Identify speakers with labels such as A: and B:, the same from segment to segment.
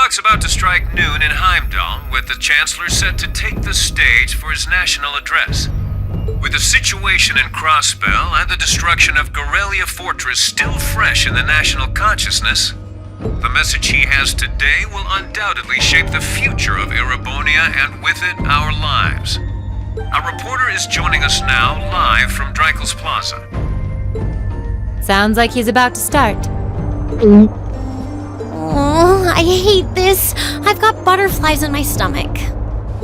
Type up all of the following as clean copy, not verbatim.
A: clock's about to strike noon in Heimdall, with the Chancellor set to take the stage for his national address. With the situation in Crossbell and the destruction of Giliath Fortress still fresh in the national consciousness, the message he has today will undoubtedly shape the future of Erebonia and with it, our lives. Our reporter is joining us now live from Dreikel's Plaza.
B: Sounds like he's about to start.
C: Oh, I hate this. I've got butterflies in my stomach.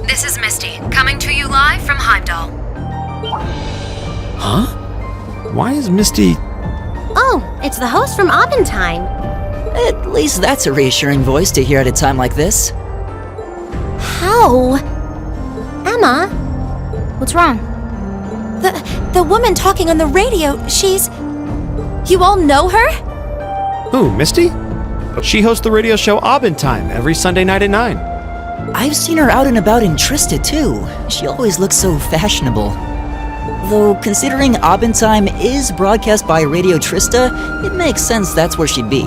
D: This is Misty, coming to you live from Heimdall.
E: Huh? Why is Misty...
C: Oh, it's the host from Abendheim.
F: At least that's a reassuring voice to hear at a time like this.
C: How? Emma?
B: What's wrong?
C: The woman talking on the radio, she's... You all know her?
E: Who, Misty? She hosts the radio show Abendheim every Sunday night at 9.
F: I've seen her out and about in Trista, too. She always looks so fashionable. Though, considering Abendheim is broadcast by Radio Trista, it makes sense that's where she'd be.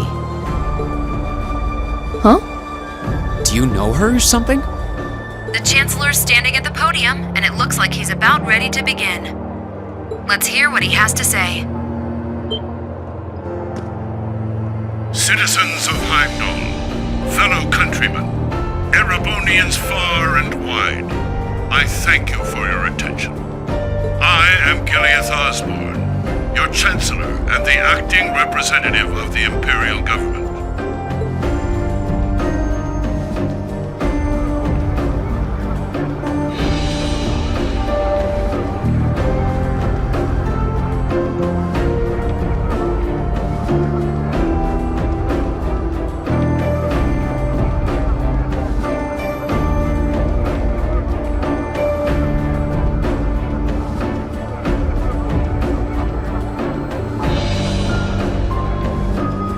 B: Huh?
E: Do you know her or something?
D: The Chancellor's standing at the podium, and it looks like he's about ready to begin. Let's hear what he has to say.
G: Citizens of Heimdall, fellow countrymen, Erebonians far and wide, I thank you for your attention. I am Giliath Osborne, your Chancellor and the acting representative of the Imperial Government.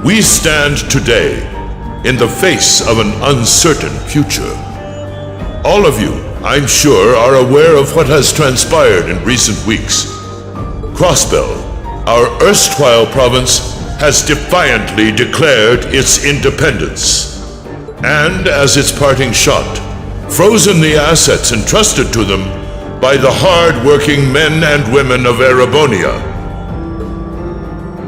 G: We stand today in the face of an uncertain future. All of you, I'm sure, are aware of what has transpired in recent weeks. Crossbell, our erstwhile province, has defiantly declared its independence. And as its parting shot, frozen the assets entrusted to them by the hard-working men and women of Erebonia.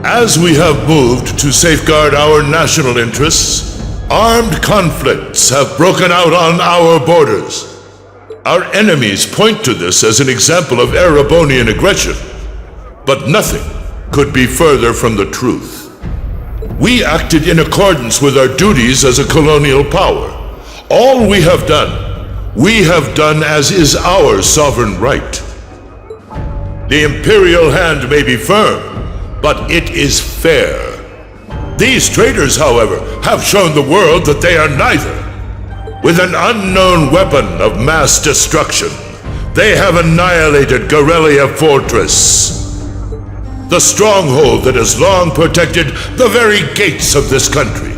G: As we have moved to safeguard our national interests, armed conflicts have broken out on our borders. Our enemies point to this as an example of Erebonian aggression, but nothing could be further from the truth. We acted in accordance with our duties as a colonial power. All we have done as is our sovereign right. The imperial hand may be firm, but it is fair. These traitors, however, have shown the world that they are neither. With an unknown weapon of mass destruction, they have annihilated Giliath Fortress, the stronghold that has long protected the very gates of this country.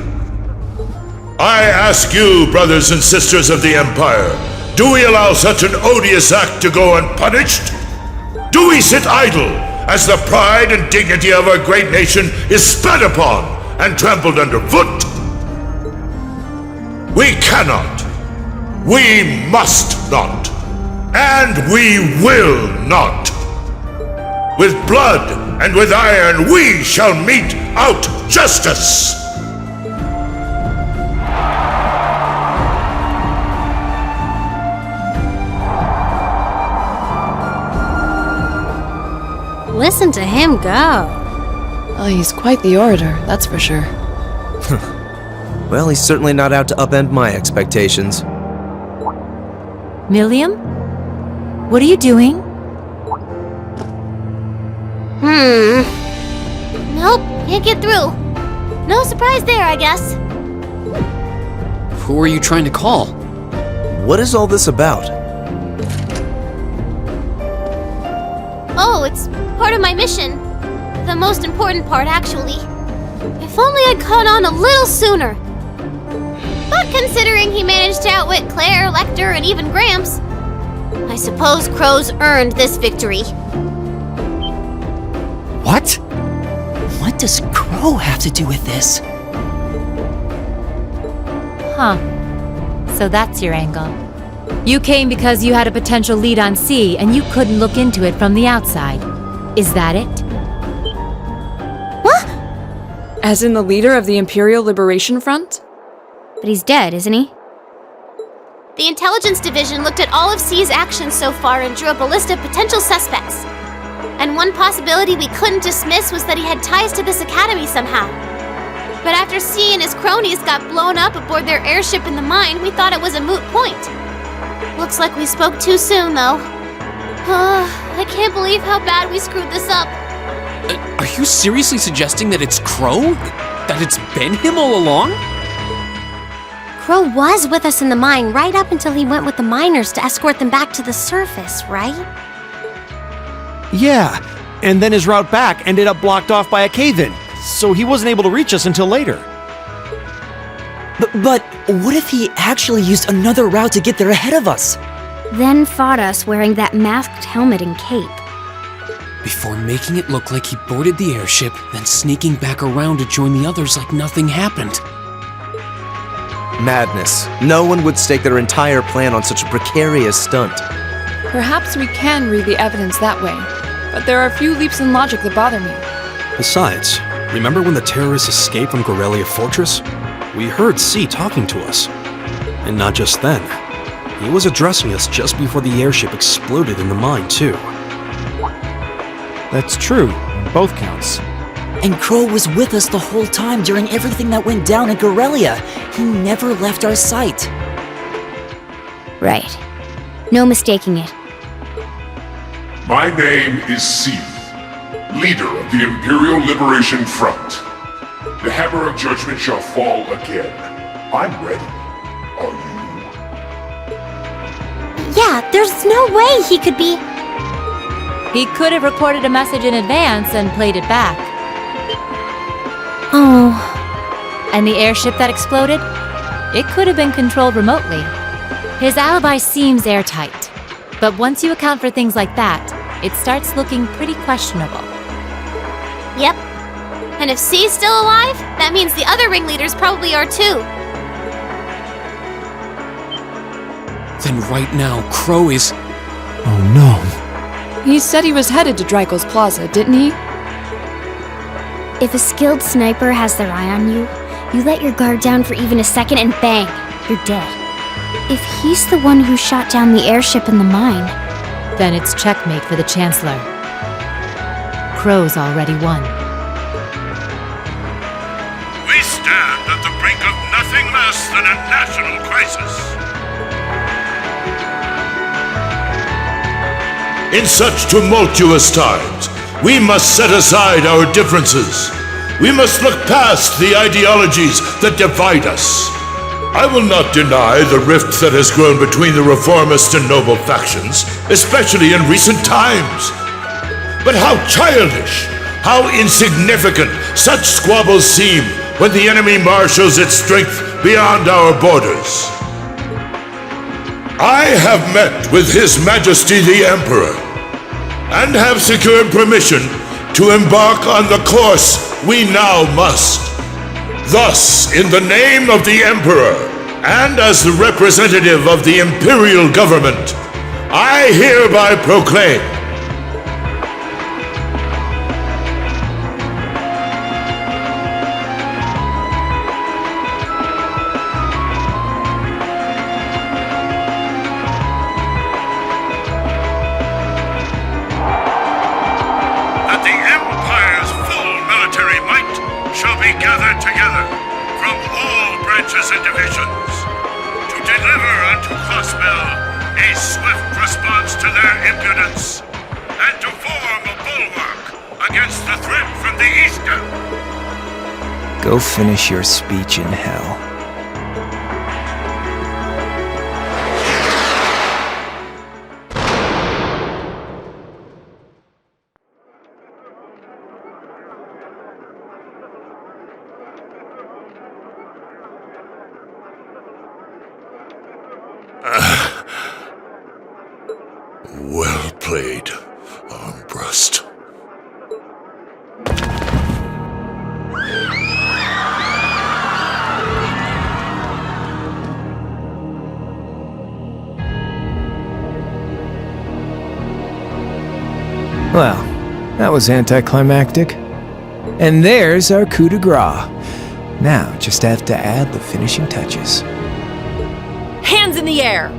G: I ask you, brothers and sisters of the Empire, do we allow such an odious act to go unpunished? Do we sit idle as the pride and dignity of our great nation is spat upon and trampled underfoot? We cannot, we must not, and we will not. With blood and with iron we shall mete out justice.
C: Listen to him go.
H: Oh, he's quite the orator, that's for sure.
I: Well, he's certainly not out to upend my expectations.
B: Milliam? What are you doing?
C: Nope, can't get through. No surprise there, I guess.
J: Who are you trying to call?
I: What is all this about?
C: Oh, it's part of my mission. The most important part, actually. If only I'd caught on a little sooner. But considering he managed to outwit Claire, Lecter, and even Gramps, I suppose Crow's earned this victory.
F: What? What does Crow have to do with this?
B: Huh. So that's your angle. You came because you had a potential lead on C and you couldn't look into it from the outside. Is that it?
C: What?
H: As in the leader of the Imperial Liberation Front?
C: But he's dead, isn't he? The Intelligence Division looked at all of C's actions so far and drew up a list of potential suspects. And one possibility we couldn't dismiss was that he had ties to this academy somehow. But after C and his cronies got blown up aboard their airship in the mine, we thought it was a moot point. Looks like we spoke too soon, though. I can't believe how bad we screwed this up.
J: Are you seriously suggesting that it's Crow? That it's been him all along?
C: Crow was with us in the mine right up until he went with the miners to escort them back to the surface, right?
E: Yeah, and then his route back ended up blocked off by a cave-in, so he wasn't able to reach us until later.
F: But what if he actually used another route to get there ahead of us?
C: Then fought us wearing that masked helmet and cape.
J: Before making it look like he boarded the airship, then sneaking back around to join the others like nothing happened.
I: Madness. No one would stake their entire plan on such a precarious stunt.
H: Perhaps we can read the evidence that way, but there are a few leaps in logic that bother me.
K: Besides, remember when the terrorists escaped from Giliath Fortress? We heard C talking to us. And not just then. He was addressing us just before the airship exploded in the mine, too.
E: That's true, on both counts.
F: And Crow was with us the whole time during everything that went down in Giliath. He never left our sight.
C: Right. No mistaking it.
L: My name is C, leader of the Imperial Liberation Front. The hammer of judgment shall fall again. I'm ready. Are you?
C: Yeah, there's no way he could be...
B: He could have recorded a message in advance and played it back.
C: Oh.
B: And the airship that exploded? It could have been controlled remotely. His alibi seems airtight. But once you account for things like that, it starts looking pretty questionable.
C: Yep. And if C's still alive, that means the other ringleaders probably are too.
J: Then right now, Crow is...
E: Oh no.
H: He said he was headed to Dreikel's Plaza, didn't he?
C: If a skilled sniper has their eye on you, you let your guard down for even a second and bang, you're dead. If he's the one who shot down the airship in the mine...
B: Then it's checkmate for the Chancellor. Crow's already won.
G: We stand at the brink of nothing less than a national crisis. In such tumultuous times, we must set aside our differences. We must look past the ideologies that divide us. I will not deny the rift that has grown between the reformist and noble factions, especially in recent times. But how childish, how insignificant such squabbles seem when the enemy marshals its strength beyond our borders. I have met with His Majesty the Emperor, and have secured permission to embark on the course we now must. Thus, in the name of the Emperor, and as the representative of the Imperial Government, I hereby proclaim that the Empire's full military might shall be gathered together from all branches and divisions to deliver unto Crossbell a swift response to their impudence and to form a bulwark against the threat from the eastern.
I: Go finish your speech in hell.
G: Well played, Armbrust.
M: Well, that was anticlimactic. And there's our coup de grace. Now, just have to add the finishing touches.
B: Hands in the air!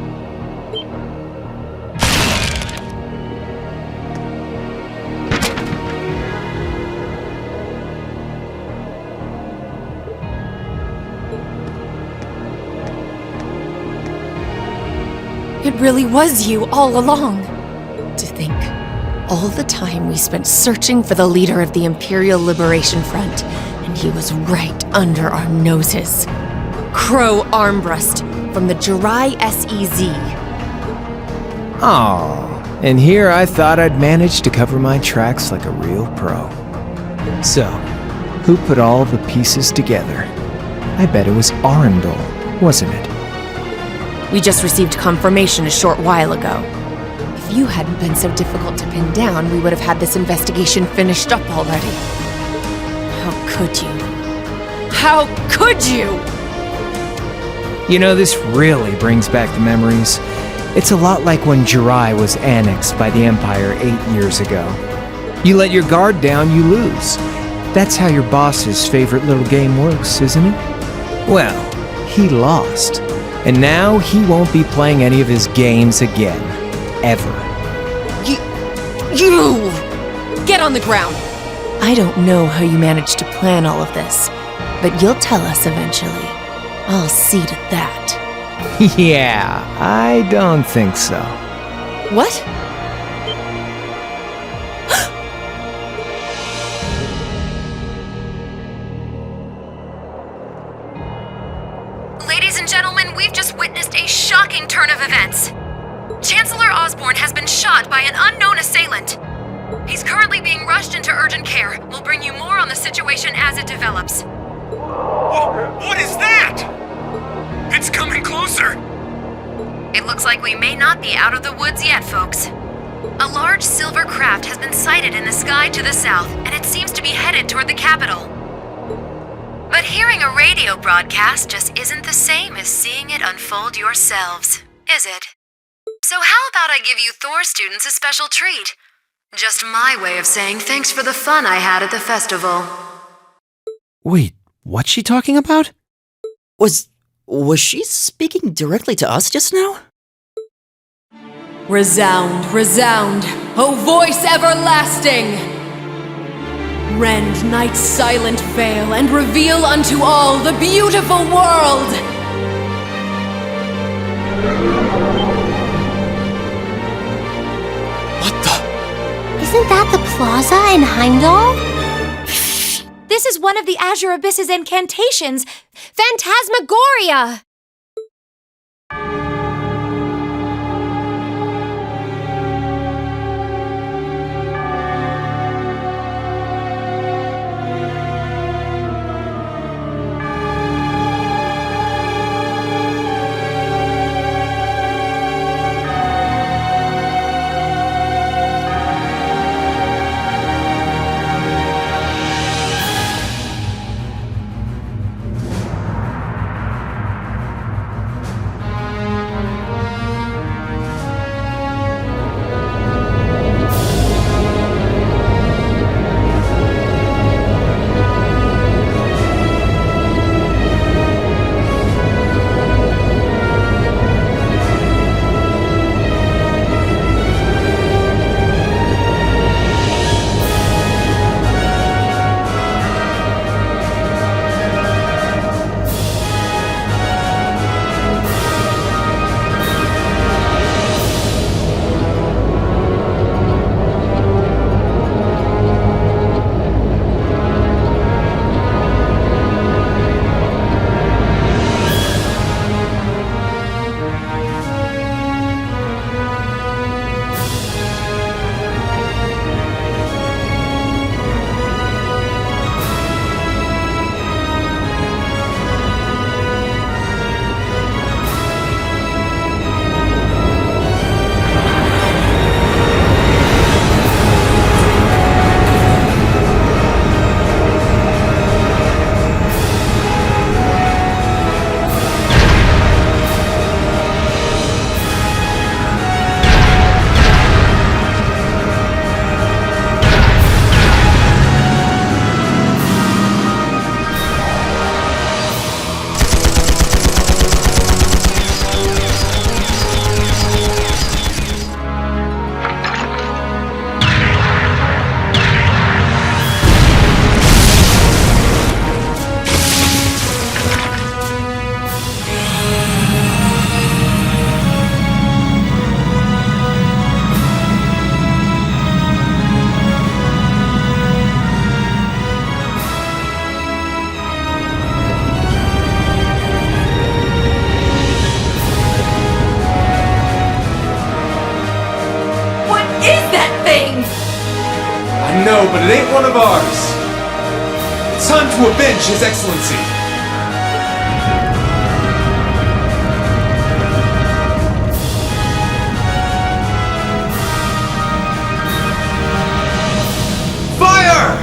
N: It really was you all along. To think, all the time we spent searching for the leader of the Imperial Liberation Front, and he was right under our noses. Crow Armbrust from the Jirai SEZ.
M: Aw, and here I thought I'd managed to cover my tracks like a real pro. So, who put all the pieces together? I bet it was Arundel, wasn't it?
N: We just received confirmation a short while ago. If you hadn't been so difficult to pin down, we would have had this investigation finished up already. How could you? How could you?
M: You know, this really brings back the memories. It's a lot like when Jirai was annexed by the Empire 8 years ago. You let your guard down, you lose. That's how your boss's favorite little game works, isn't it? Well, he lost. And now he won't be playing any of his games again. Ever.
N: You! Get on the ground! I don't know how you managed to plan all of this, but you'll tell us eventually. I'll see to that.
M: Yeah, I don't think so.
N: What?
D: Ladies and gentlemen, we've just witnessed a shocking turn of events. Chancellor Osborne has been shot by an unknown assailant. He's currently being rushed into urgent care. We'll bring you more on the situation as it develops.
A: What is that? It's coming closer.
D: It looks like we may not be out of the woods yet, folks. A large silver craft has been sighted in the sky to the south, and it seems to be headed toward the capital. But hearing a radio broadcast just isn't the same as seeing it unfold yourselves, is it? So how about I give you Thor students a special treat? Just my way of saying thanks for the fun I had at the festival.
E: Wait, what's she talking about?
F: Was she speaking directly to us just now?
N: Resound, resound, O voice everlasting! Rend night's silent veil and reveal unto all the beautiful world!
J: What the?
C: Isn't that the plaza in Heimdall?
B: This is one of the Azure Abyss's incantations! Phantasmagoria!
O: I know, but it ain't one of ours. It's time to avenge His Excellency. Fire!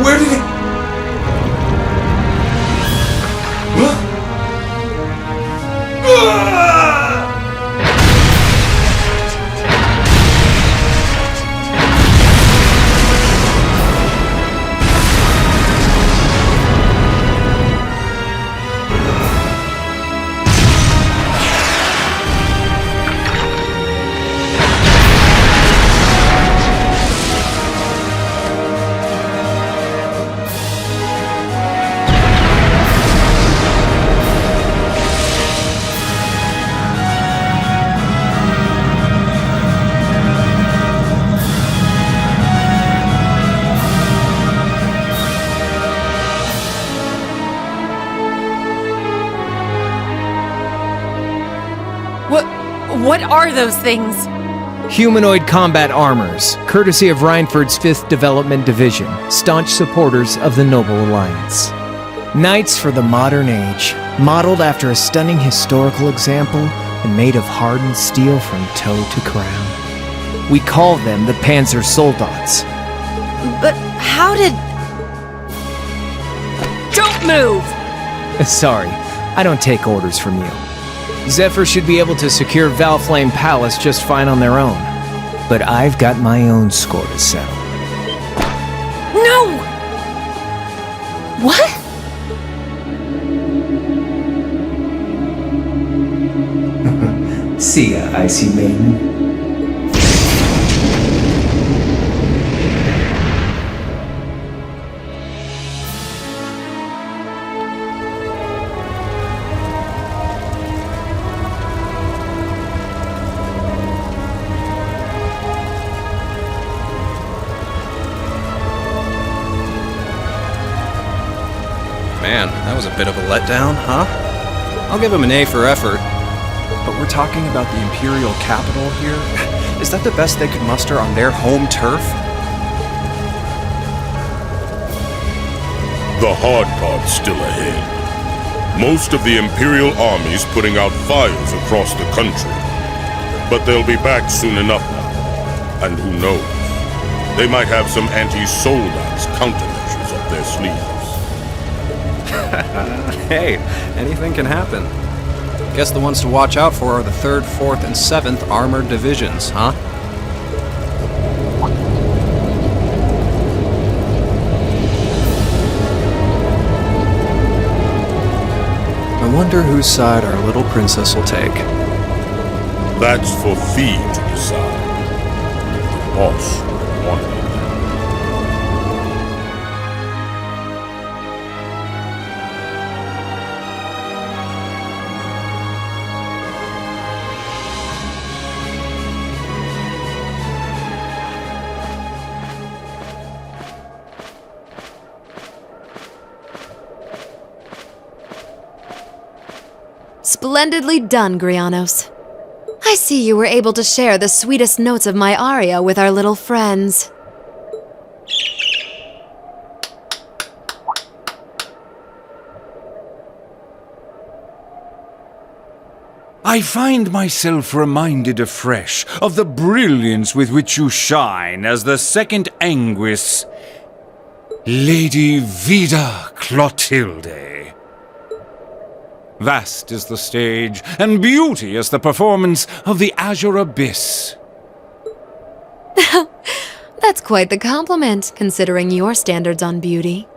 O: Where did it...
N: What are those things?
M: Humanoid combat armors, courtesy of Reinford's 5th Development Division, staunch supporters of the Noble Alliance. Knights for the modern age, modeled after a stunning historical example and made of hardened steel from toe to crown. We call them the Panzer Soldats.
N: But how did... Don't move!
M: Sorry, I don't take orders from you. Zephyr should be able to secure Valflame Palace just fine on their own. But I've got my own score to settle.
N: No! What?
M: See ya, Icy Maiden.
K: Man, that was a bit of a letdown, huh? I'll give him an A for effort. But we're talking about the Imperial capital here? Is that the best they could muster on their home turf?
G: The hard part's still ahead. Most of the Imperial army's putting out fires across the country. But they'll be back soon enough now. And who knows? They might have some anti-Soldats countermeasures up their sleeves.
K: Hey, anything can happen. Guess the ones to watch out for are the 3rd, 4th, and 7th Armored Divisions, huh? I wonder whose side our little princess will take.
G: That's for Fee to decide. The boss wanted it.
D: Splendidly done, Grianos. I see you were able to share the sweetest notes of my aria with our little friends.
P: I find myself reminded afresh of the brilliance with which you shine as the second Anguis, Lady Vida Clotilde. Vast is the stage, and beauteous the performance of the Azure Abyss.
D: That's quite the compliment, considering your standards on beauty.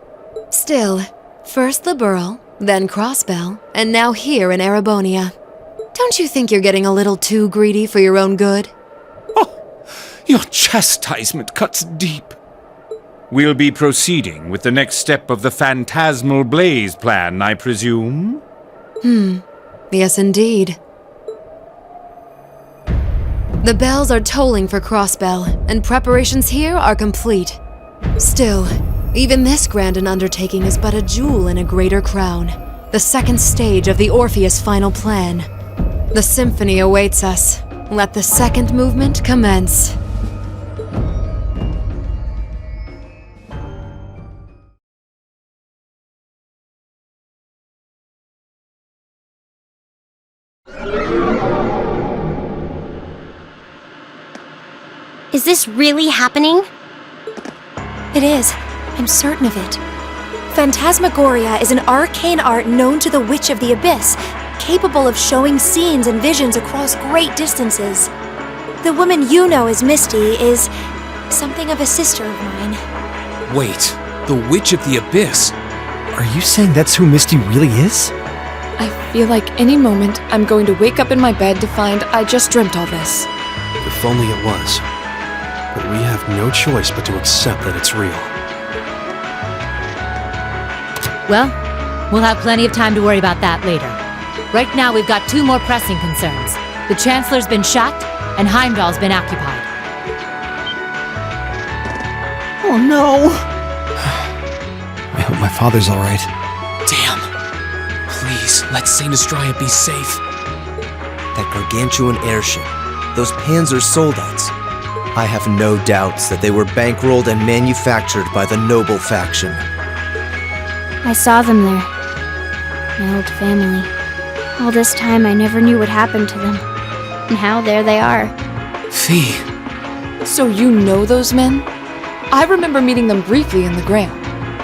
D: Still, first the Burl, then Crossbell, and now here in Erebonia. Don't you think you're getting a little too greedy for your own good?
P: Your chastisement cuts deep. We'll be proceeding with the next step of the Phantasmal Blaze plan, I presume?
D: Yes, indeed. The bells are tolling for Crossbell, and preparations here are complete. Still, even this grand an undertaking is but a jewel in a greater crown, the second stage of the Orpheus final plan.
N: The symphony awaits us. Let the second movement commence.
C: Is this really happening?
Q: It is. I'm certain of it. Phantasmagoria is an arcane art known to the Witch of the Abyss, capable of showing scenes and visions across great distances. The woman you know as Misty is something of a sister of mine.
J: Wait, the Witch of the Abyss?
M: Are you saying that's who Misty really is?
H: I feel like any moment I'm going to wake up in my bed to find I just dreamt all this.
K: If only it was. But we have no choice but to accept that it's real.
B: Well, we'll have plenty of time to worry about that later. Right now, we've got two more pressing concerns. The Chancellor's been shot, and Heimdall's been occupied.
M: Oh no! I hope my father's alright.
J: Damn. Please, let Saint Estrella be safe.
I: That gargantuan airship, those Panzer soldats. I have no doubts that they were bankrolled and manufactured by the noble faction.
C: I saw them there. My old family. All this time I never knew what happened to them. Now there they are.
J: Fee.
H: So you know those men? I remember meeting them briefly in the Graham.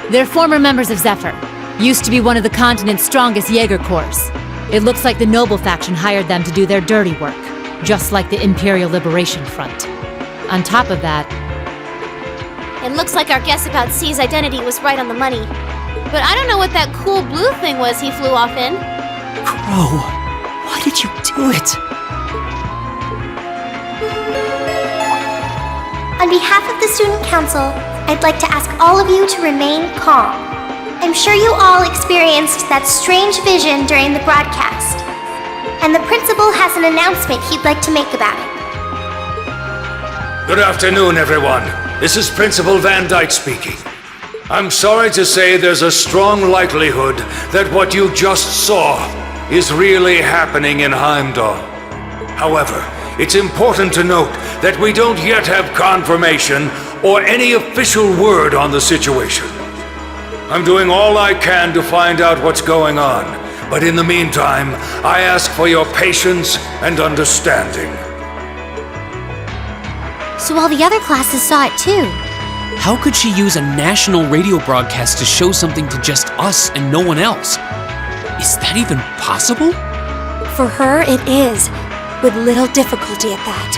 B: They're former members of Zephyr. Used to be one of the continent's strongest Jaeger Corps. It looks like the Noble faction hired them to do their dirty work, just like the Imperial Liberation Front. On top of that...
C: It looks like our guess about C's identity was right on the money. But I don't know what that cool blue thing was he flew off in.
F: Crow, why did you do it?
R: On behalf of the Student Council, I'd like to ask all of you to remain calm. I'm sure you all experienced that strange vision during the broadcast, and the principal has an announcement he'd like to make about it.
S: Good afternoon, everyone. This is Principal Van Dyke speaking. I'm sorry to say there's a strong likelihood that what you just saw is really happening in Heimdall. However, it's important to note that we don't yet have confirmation or any official word on the situation. I'm doing all I can to find out what's going on, but in the meantime, I ask for your patience and understanding.
C: So all the other classes saw it too.
J: How could she use a national radio broadcast to show something to just us and no one else? Is that even possible?
Q: For her, it is, with little difficulty at that.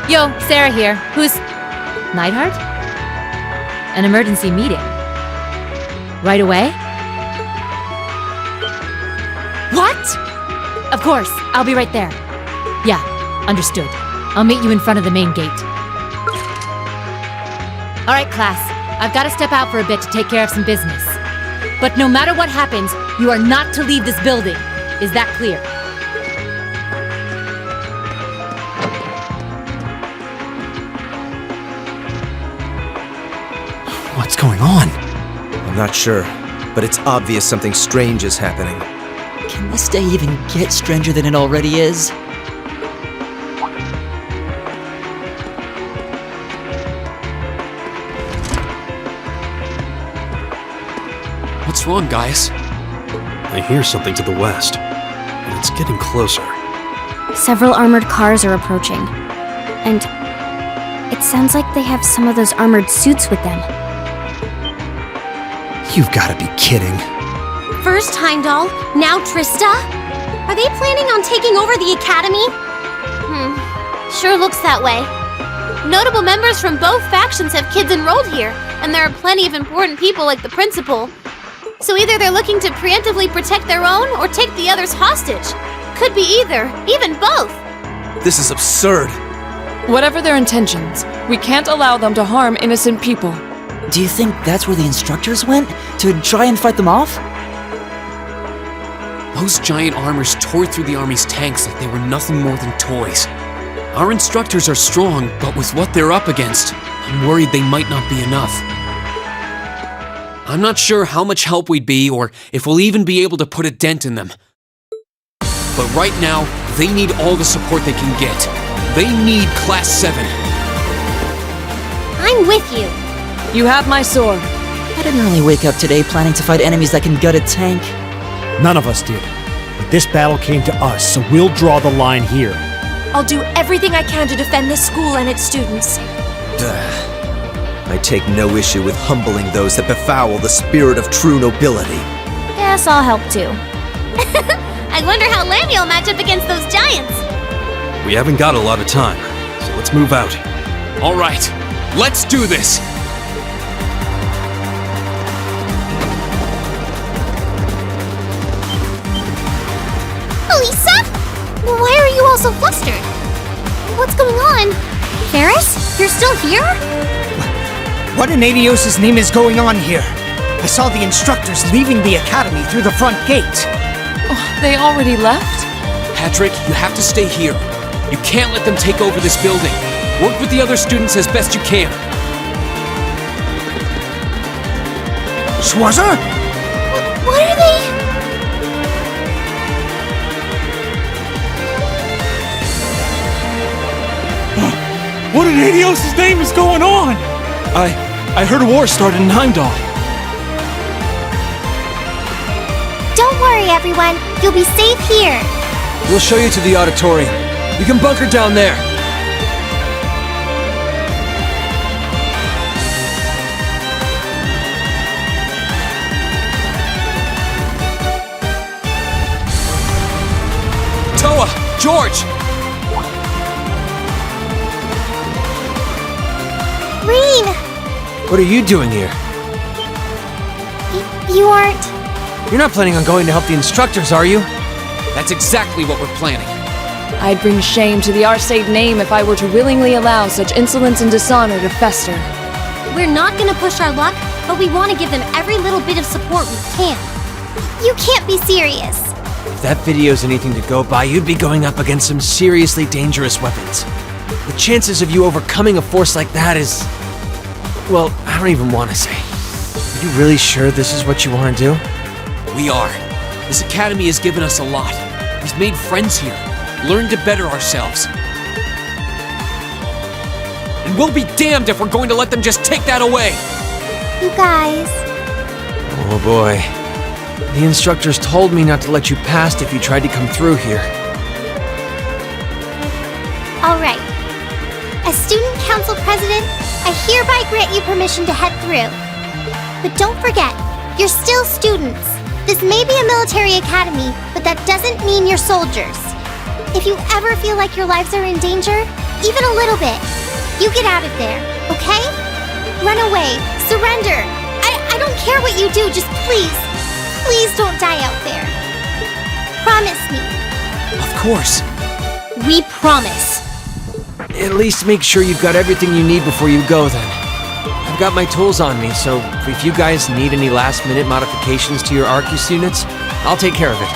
B: Yo, Sarah here. Who's... Neidhart? An emergency meeting. Right away? What? Of course, I'll be right there. Yeah, understood. I'll meet you in front of the main gate. All right, class. I've got to step out for a bit to take care of some business. But no matter what happens, you are not to leave this building. Is that clear?
M: What's going on?
I: I'm not sure, but it's obvious something strange is happening.
F: Can this day even get stranger than it already is?
J: What's wrong, guys?
K: I hear something to the west, and it's getting closer.
C: Several armored cars are approaching. And it sounds like they have some of those armored suits with them.
M: You've got to be kidding.
C: First Heimdall, now Trista? Are they planning on taking over the academy? Sure looks that way. Notable members from both factions have kids enrolled here, and there are plenty of important people like the principal. So either they're looking to preemptively protect their own or take the others hostage. Could be either, even both.
I: This is absurd.
H: Whatever their intentions, we can't allow them to harm innocent people.
F: Do you think that's where the instructors went? To try and fight them off?
J: Those giant armors tore through the army's tanks like they were nothing more than toys. Our instructors are strong, but with what they're up against, I'm worried they might not be enough. I'm not sure how much help we'd be or if we'll even be able to put a dent in them. But right now, they need all the support they can get. They need Class 7.
C: I'm with you.
N: You have my sword.
F: I didn't really wake up today planning to fight enemies that can gut a tank.
E: None of us did. But this battle came to us, so we'll draw the line here.
Q: I'll do everything I can to defend this school and its students.
I: I take no issue with humbling those that befoul the spirit of true nobility.
C: Guess I'll help too. I wonder how Lambie will match up against those giants.
K: We haven't got a lot of time, so let's move out.
J: All right, let's do this!
C: Lisa? Why are you all so flustered? What's going on? Ferris? You're still here?
T: What in Adios' name is going on here? I saw the instructors leaving the academy through the front gate.
H: Oh, they already left?
J: Patrick, you have to stay here. You can't let them take over this building. Work with the other students as best you can.
T: Schwarzer?
C: What are they?
O: What in Adios' name is going on? I heard a war started in Heimdall.
R: Don't worry, everyone. You'll be safe here.
I: We'll show you to the auditorium. You can bunker down there.
J: Toa! George!
R: Reen!
I: What are you doing here?
R: You aren't...
I: You're not planning on going to help the instructors, are you?
J: That's exactly what we're planning.
H: I'd bring shame to the Arcade name if I were to willingly allow such insolence and dishonor to fester.
C: We're not gonna push our luck, but we want to give them every little bit of support we can.
R: You can't be serious.
I: If that video's anything to go by, you'd be going up against some seriously dangerous weapons. The chances of you overcoming a force like that is... well, I don't even want to say. Are you really sure this is what you want to do?
J: We are. This academy has given us a lot. We've made friends here, learned to better ourselves. And we'll be damned if we're going to let them just take that away!
R: You guys...
I: Oh boy. The instructors told me not to let you past if you tried to come through here.
R: All right. As student council president, I hereby grant you permission to head through. But don't forget, you're still students. This may be a military academy, but that doesn't mean you're soldiers. If you ever feel like your lives are in danger, even a little bit, you get out of there, okay? Run away, surrender. I don't care what you do, just please don't die out there. Promise me.
I: Of course.
C: We promise.
I: At least make sure you've got everything you need before you go then. I've got my tools on me, so if you guys need any last-minute modifications to your Arcus units, I'll take care of it.